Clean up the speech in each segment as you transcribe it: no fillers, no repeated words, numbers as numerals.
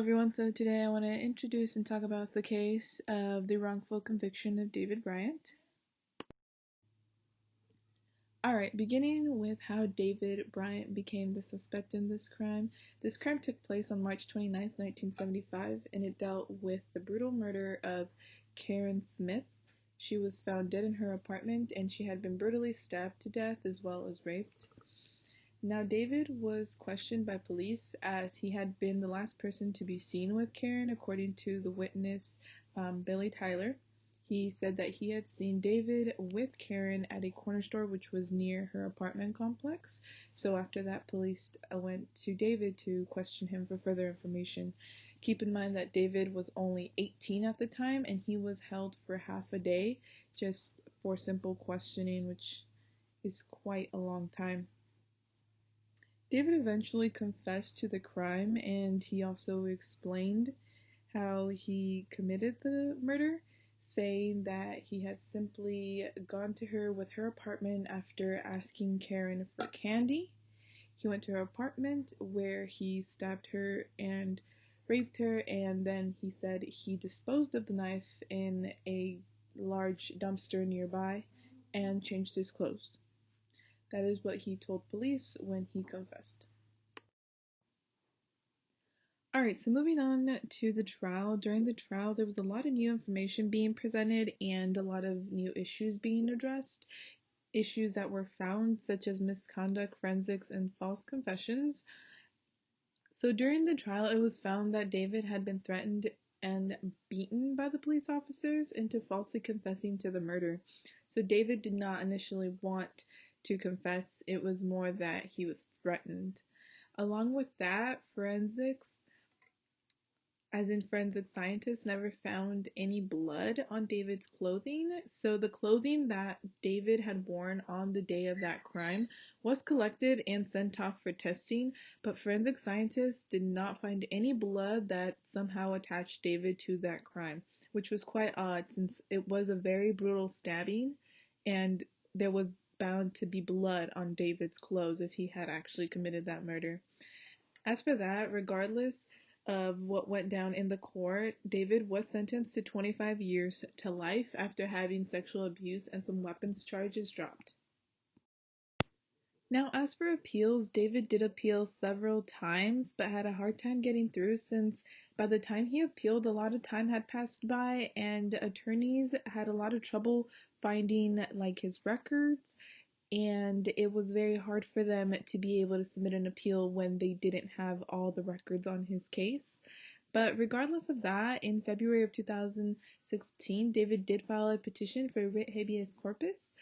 Everyone, so today I want to introduce and talk about the case of the wrongful conviction of David Bryant. Alright, beginning with how David Bryant became the suspect in this crime. This crime took place on March 29, 1975, and it dealt with the brutal murder of Karen Smith. She was found dead in her apartment, and she had been brutally stabbed to death as well as raped. Now, David was questioned by police as he had been the last person to be seen with Karen, according to the witness, Billy Tyler. He said that he had seen David with Karen at a corner store which was near her apartment complex. So after that, police went to David to question him for further information. Keep in mind that David was only 18 at the time, and he was held for half a day just for simple questioning, which is quite a long time. David eventually confessed to the crime, and he also explained how he committed the murder, saying that he had simply gone to her with her apartment after asking Karen for candy. He went to her apartment where he stabbed her and raped her, and then he said he disposed of the knife in a large dumpster nearby and changed his clothes. That is what he told police when he confessed. Alright, so moving on to the trial. During the trial, there was a lot of new information being presented and a lot of new issues being addressed. Issues that were found, such as misconduct, forensics, and false confessions. So during the trial, it was found that David had been threatened and beaten by the police officers into falsely confessing to the murder. So David did not initially want to confess, it was more that he was threatened. Along with that, forensics, as in forensic scientists, never found any blood on David's clothing. So the clothing that David had worn on the day of that crime was collected and sent off for testing, but forensic scientists did not find any blood that somehow attached David to that crime, which was quite odd since it was a very brutal stabbing and there was bound to be blood on David's clothes if he had actually committed that murder. As for that, regardless of what went down in the court, David was sentenced to 25 years to life after having sexual abuse and some weapons charges dropped. Now, as for appeals, David did appeal several times but had a hard time getting through since by the time he appealed, a lot of time had passed by and attorneys had a lot of trouble finding his records, and it was very hard for them to be able to submit an appeal when they didn't have all the records on his case. But regardless of that, in February of 2016, David did file a petition for writ habeas corpus,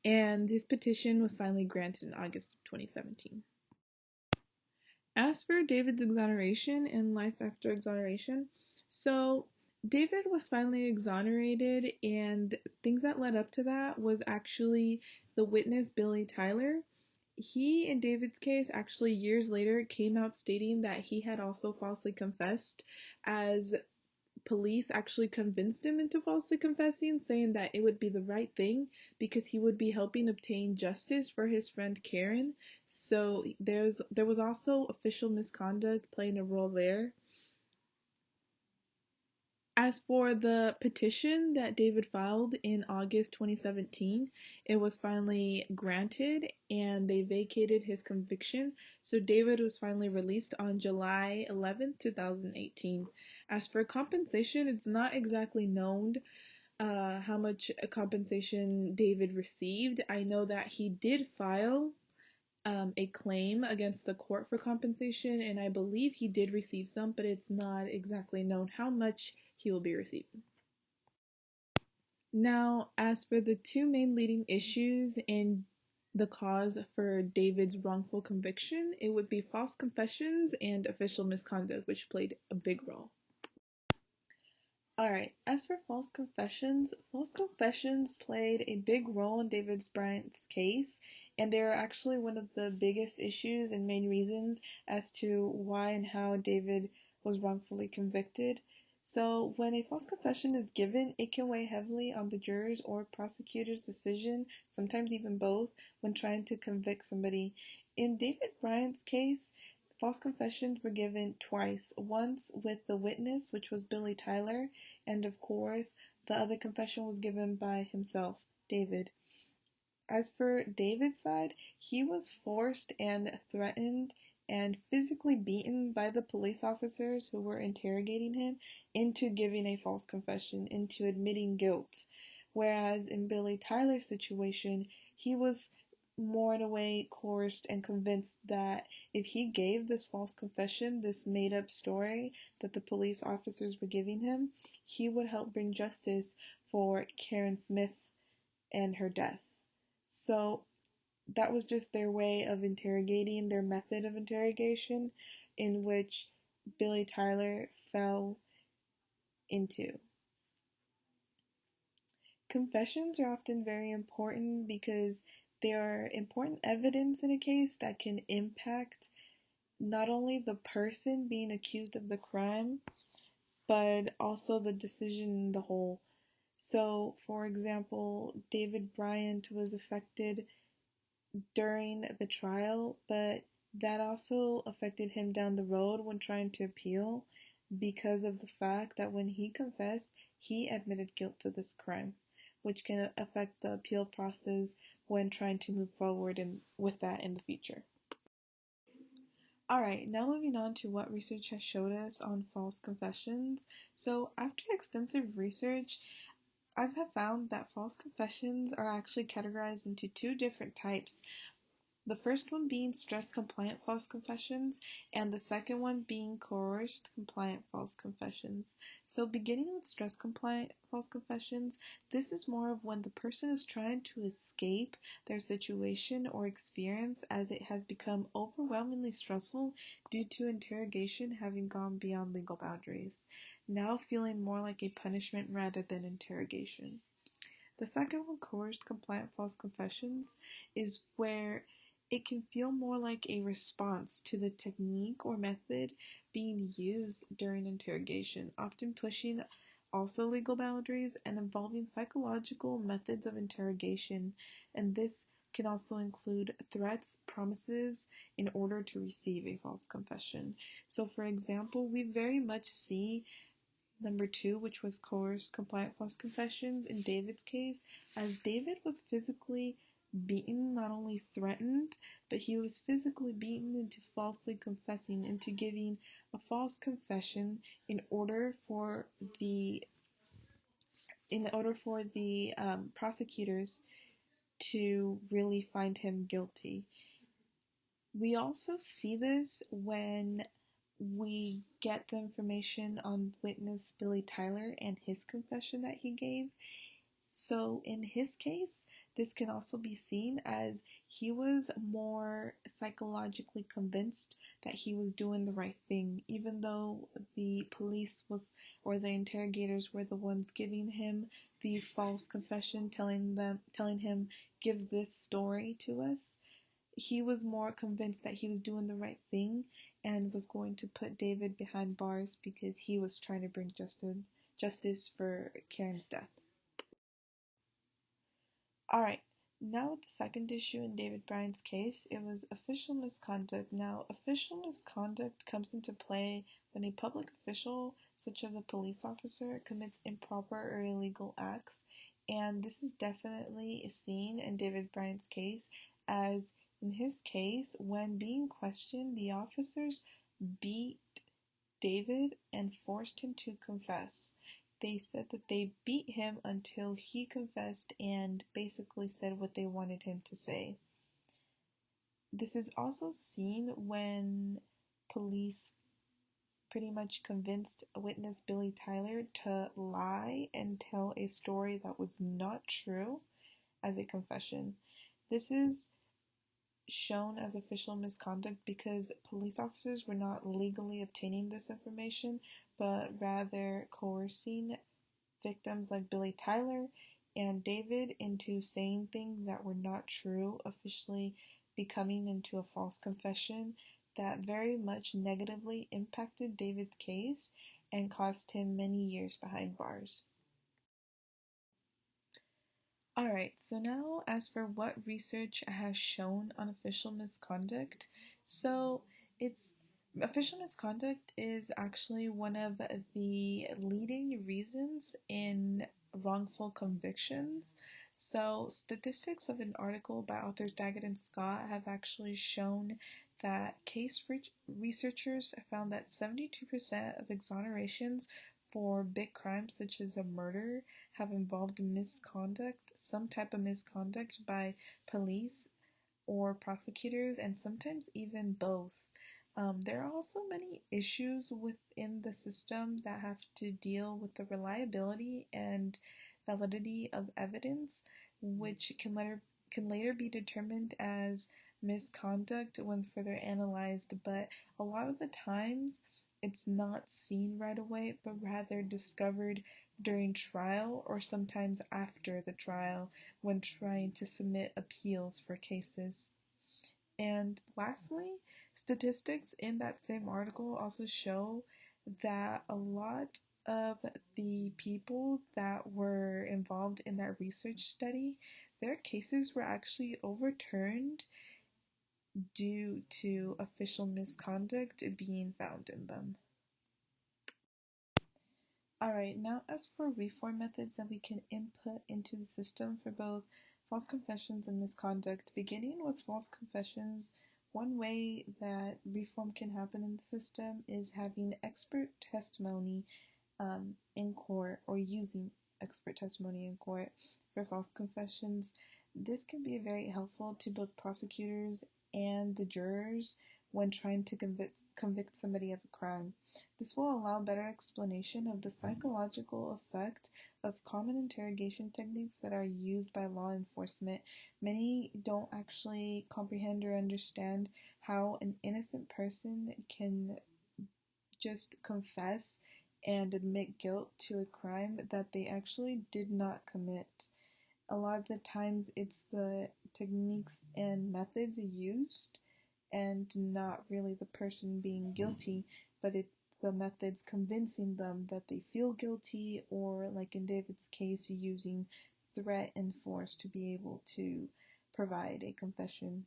and his petition was finally granted in August of 2017. As for David's exoneration and life after exoneration, so David was finally exonerated, and things that led up to that was actually the witness Billy Tyler. He, in David's case, actually years later came out stating that he had also falsely confessed, as police actually convinced him into falsely confessing, saying that it would be the right thing because he would be helping obtain justice for his friend Karen. So there was also official misconduct playing a role there. As for the petition that David filed in August 2017, it was finally granted and they vacated his conviction. So David was finally released on July 11, 2018. As for compensation, it's not exactly known how much compensation David received. I know that he did file a claim against the court for compensation, and I believe he did receive some, but it's not exactly known how much he will be receiving. Now, as for the two main leading issues in the cause for David's wrongful conviction, it would be false confessions and official misconduct, which played a big role. Alright, as for false confessions played a big role in David Bryant's case, and they are actually one of the biggest issues and main reasons as to why and how David was wrongfully convicted. So, when a false confession is given, it can weigh heavily on the jurors or prosecutor's decision, sometimes even both, when trying to convict somebody. In David Bryant's case, False confessions were given twice, once with the witness, which was Billy Tyler, and of course, the other confession was given by himself, David. As for David's side, he was forced and threatened and physically beaten by the police officers who were interrogating him into giving a false confession, into admitting guilt. Whereas in Billy Tyler's situation, he was more in a way coerced and convinced that if he gave this false confession, this made up story that the police officers were giving him, he would help bring justice for Karen Smith and her death. So that was just their way of interrogating, their method of interrogation, in which Billy Tyler fell into. Confessions are often very important because they are important evidence in a case that can impact not only the person being accused of the crime, but also the decision in the whole. So, for example, David Bryant was affected during the trial, but that also affected him down the road when trying to appeal because of the fact that when he confessed, he admitted guilt to this crime, which can affect the appeal process when trying to move forward with that in the future. Alright, now moving on to what research has showed us on false confessions. So, after extensive research, I have found that false confessions are actually categorized into two different types. The first one being stress-compliant false confessions, and the second one being coerced compliant false confessions. So beginning with stress-compliant false confessions, this is more of when the person is trying to escape their situation or experience as it has become overwhelmingly stressful due to interrogation having gone beyond legal boundaries, now feeling more like a punishment rather than interrogation. The second one, coerced compliant false confessions, is where it can feel more like a response to the technique or method being used during interrogation, often pushing also legal boundaries and involving psychological methods of interrogation, and this can also include threats, promises in order to receive a false confession. So for example, we very much see number two, which was coerced compliant false confessions in David's case, as David was physically beaten, not only threatened, but he was physically beaten into falsely confessing, into giving a false confession in order for the prosecutors to really find him guilty. We also see this when we get the information on witness Billy Tyler and his confession that he gave. So in his case, this can also be seen as he was more psychologically convinced that he was doing the right thing, even though the police or the interrogators were the ones giving him the false confession, telling him, give this story to us. He was more convinced that he was doing the right thing and was going to put David behind bars because he was trying to bring justice for Karen's death. Alright, now with the second issue in David Bryant's case, it was official misconduct. Now, official misconduct comes into play when a public official, such as a police officer, commits improper or illegal acts, and this is definitely seen in David Bryant's case, as in his case, when being questioned, the officers beat David and forced him to confess. They said that they beat him until he confessed and basically said what they wanted him to say. This is also seen when police pretty much convinced witness Billy Tyler to lie and tell a story that was not true as a confession. This is shown as official misconduct because police officers were not legally obtaining this information, but rather coercing victims like Billy Tyler and David into saying things that were not true, officially becoming into a false confession that very much negatively impacted David's case and cost him many years behind bars. Alright, so now as for what research has shown on official misconduct, so it's Official misconduct is actually one of the leading reasons in wrongful convictions. So, statistics of an article by authors Daggett and Scott have actually shown that researchers found that 72% of exonerations for big crimes such as a murder have involved misconduct, some type of misconduct by police or prosecutors, and sometimes even both. There are also many issues within the system that have to deal with the reliability and validity of evidence, which can later be determined as misconduct when further analyzed, but a lot of the times it's not seen right away, but rather discovered during trial or sometimes after the trial when trying to submit appeals for cases. And lastly, statistics in that same article also show that a lot of the people that were involved in that research study, their cases were actually overturned due to official misconduct being found in them. Alright, now as for reform methods that we can input into the system for both false confessions and misconduct, beginning with false confessions, one way that reform can happen in the system is having expert testimony in court or using expert testimony in court for false confessions. This can be very helpful to both prosecutors and the jurors when trying to convict somebody of a crime. This will allow better explanation of the psychological effect of common interrogation techniques that are used by law enforcement. Many don't actually comprehend or understand how an innocent person can just confess and admit guilt to a crime that they actually did not commit. A lot of the times it's the techniques and methods used and not really the person being guilty, but it's the methods convincing them that they feel guilty, or like in David's case, using threat and force to be able to provide a confession.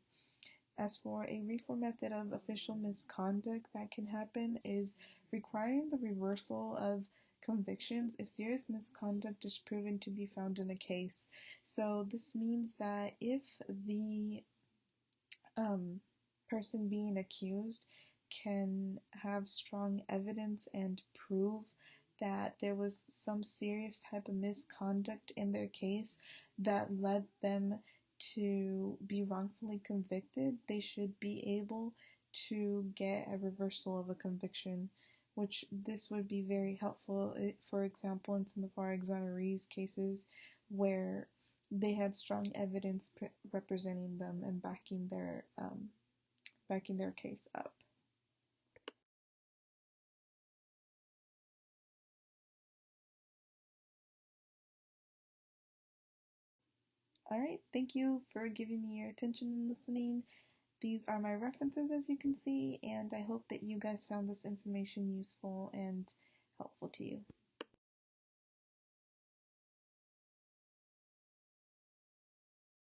As for a reform method of official misconduct that can happen is requiring the reversal of convictions if serious misconduct is proven to be found in a case. So this means that if the um, person being accused can have strong evidence and prove that there was some serious type of misconduct in their case that led them to be wrongfully convicted, they should be able to get a reversal of a conviction, which this would be very helpful, for example, in some of our exonerees cases where they had strong evidence representing them and backing their case up. All right, thank you for giving me your attention and listening. These are my references, as you can see, and I hope that you guys found this information useful and helpful to you.